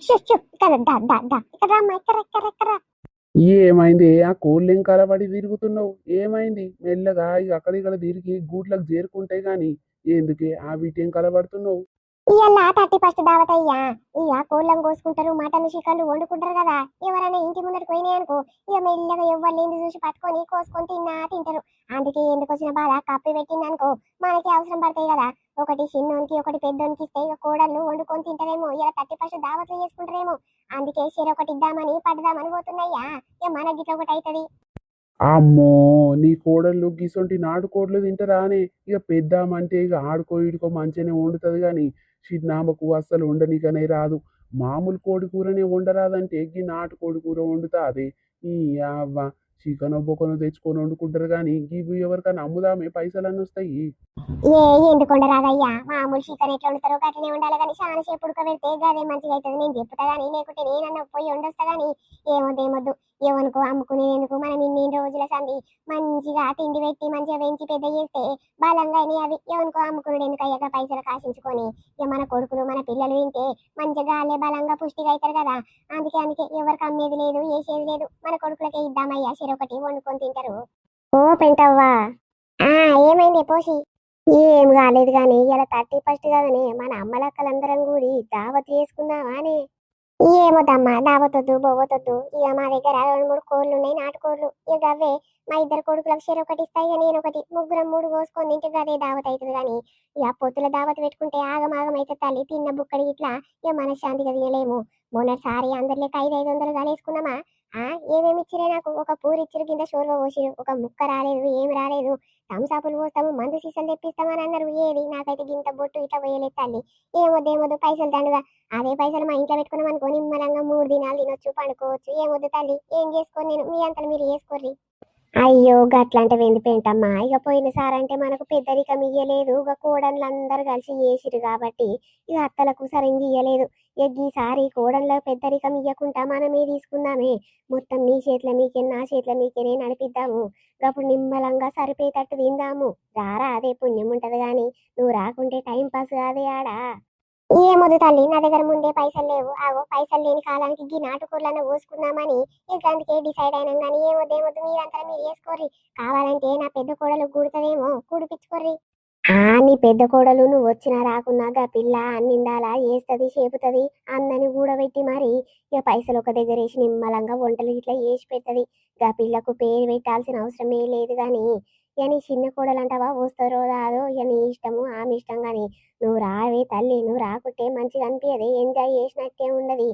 Shoe shoe ఇక్కడ దా దా దా ఇక్కడ రమ్మా ఇక్కడ ఏమైంది? ఆ కోళ్ళేం కలబడి తిరుగుతున్నావు? ఏమైంది? మెల్లగా ఇక అక్కడ ఇక్కడ తిరిగి గూట్లకు చేరుకుంటే గాని ఎందుకే ఆ వీటేం కలబడుతున్నావు? ఇవాళ 31 దావత్ అయ్యా. ఇక కోళ్ళం కోసుకుంటారు, మటన్ చికెన్లు వండుకుంటారు కదా. ఎవరైనా ఇంటి ముందరికి పోయినాయి అనుకో, ఇక మెల్లగా ఎవ్వరు లేని చూసి పట్టుకొని కోసుకొని తింటారు. అందుకే ఎందుకు వచ్చిన బాధ కప్పి పెట్టిందనుకో మనకి అవసరం పడతాయి కదా. ఒకటి చిన్నోనికి ఒకటి పెద్దోనికి ఇస్తే ఇక కోడళ్ళు వండుకొని తింటారేమో, ఇలా 31 దావత్లు చేసుకుంటారేమో. అందుకే ఒకటి ఇద్దామని పడదామని పోతున్నాయ్యా. ఇక మన గిట్ల ఒకటి అవుతుంది. అమ్మో! నీ కోడళ్ళు గిసొంటి నాటుకోడ్లు తింటరానే? ఇక పెద్దామంటే ఇక ఆడుకో ఈడుకో మంచిగానే వండుతుంది గాని చిన్నామకు అస్సలు వండనీకనే రాదు. మామూలు కోడి కూరనే వండరాదంటే గీ నాటుకోడి కూర వండుతాది. ఈ యవ్వ చికెనో బొకనో తెచ్చుకొని వండుకుంటారు గాని గివి ఎవరికైనా అమ్ముదామే పైసలన్నీ వస్తాయి. ఏ ఎందుకు ఉండరాదయ్యా, మామూలు చికెన్ ఎట్లా వండుతారో అట్లనే ఉండాలి కానీ చాలా సేపు ఉడకబెడితే గదే మంచిగా అవుతుంది. నేను చెప్తా కానీ లేకుంటే నేనన్నా పోయి వండొస్తా కానీ ఏమొద్దు ఏమనుకో అమ్ముకునేది ఎందుకు. మనం ఇన్ని రోజుల సంది మంచిగా తిండి పెట్టి మంచిగా పెంచి పెద్ద చేస్తే బలంగా అయినాయి అవి. ఏమనుకో అమ్ముకునేది ఎందుకు అయ్యాక పైసలు కాసించుకొని ఇక మన కొడుకులు మన పిల్లలు తింటే మంచిగా గాలే బలంగా పుష్టిగా అవుతారు కదా. అందుకే ఎవరికి అమ్మేది లేదు వేసేది లేదు, మన కొడుకులకే ఇద్దామయ్యా చెరొకటి వండుకొని తింటారు. ఓ పెంటవ్వా, ఆ ఏమైంది పోసి? ఏం కాలేదు కానీ ఇలా 31 కదనే మన అమ్మలక్కలందరం కూడి దావత్ చేసుకుందామా అని. ఏమొద్దమ్మా దావతొద్దు బొవ్వతొద్దు. ఇక మా దగ్గర 2 3 కోళ్ళు ఉన్నాయి, నాటుకోళ్ళు. ఇక అవే మా ఇద్దరు కొడుకులకు ఒకటి ఇస్తాయి, ఇక నేను ఒకటి, ముగ్గురం 3 కోసుకొని తింటే గదే దావత్ అవుతుంది కానీ ఇక పొత్తుల దావత్ పెట్టుకుంటే ఆగమాగం అయితే తల్లి తిన్న బుక్కడి ఇట్లా ఇక మనశ్శాంతిగా తినలేము. మొన్నటిసారి అందరి లెక్క 500 కలిసుకున్నామా. ఆ ఏమేమి ఇచ్చిరే నాకు? ఒక పూరి ఇచ్చిరు, కింద షోర్వ పోసిరు, ఒక ముక్క రాలేదు, ఏం రాలేదు. థమ్సాపులు పోస్తాము, మందు సీసాలు తెప్పిస్తామని అన్నారు. ఏది నాకైతే గింత బొట్టు ఇట్లా పోయలేదు తల్లి. ఏమొద్దు పైసలు దండుగా. అదే పైసలు మా ఇంట్లో పెట్టుకున్నాం అనుకో నిమ్మలంగా 3 దినాలు తినొచ్చు, పండుకోవచ్చు. ఏమొద్దు తల్లి, ఏం చేసుకోని నేను, మీ అంతలు మీరు చేసుకోర్రి. అయ్యో గట్లంటే వెండిపోయింటమ్మా. ఇక పోయినసారి అంటే మనకు పెద్దరికం ఇయ్యలేదు, ఇక కోడన్లు అందరు కలిసి చేసిరు కాబట్టి ఇక అత్తలకు సరిగ్గా ఇయ్యలేదు. ఇక ఈసారి కోడన్ల పెద్దరికం ఇయ్యకుండా మనమే తీసుకుందామే. మొత్తం నీ చేతిలో మీకే నా చేతిలో మీకేనే నడిపిద్దాము. అప్పుడు నిమ్మలంగా సరిపోయేటట్టు తిందాము. రారా, అదే పుణ్యం ఉంటది గాని నువ్వు రాకుంటే టైం పాస్ కాదే ఆడా. ఏమొద్దు తల్లి, నా దగ్గర ముందే పైసలు లేవు. ఆగో పైసలు లేని కాలానికి గీ నాటుకోళ్ళను పోసుకుందామని ఇక అందుకే డిసైడ్ అయినాం కానీ ఏమొద్దు మీరంతా మీరు చేసుకోర్రి. కావాలంటే నా పెద్ద కోడలు గుడుతుందేమో, కూడిపించుకోర్రి. ఆ నీ పెద్ద కోడలు నువ్వు వచ్చినా రాకున్నా గా పిల్ల అన్నిందాలా చేస్తుంది చేపుతుంది. అందని కూడబెట్టి మరి ఇక పైసలు ఒక దగ్గర వేసి నిమ్మలంగా వంటలు ఇట్లా చేసి పెడుతుంది. గా పిల్లకు పేరు పెట్టాల్సిన అవసరమే లేదు కానీ ఇక నీ చిన్న కోడలు అంటావా వస్తారో రాదో ఇక నీ ఇష్టము ఆమె ఇష్టం కానీ నువ్వు రావే తల్లి. నువ్వు రాకుంటే మంచిగా అనిపించదు, ఎంజాయ్ చేసినట్టే ఉండదు.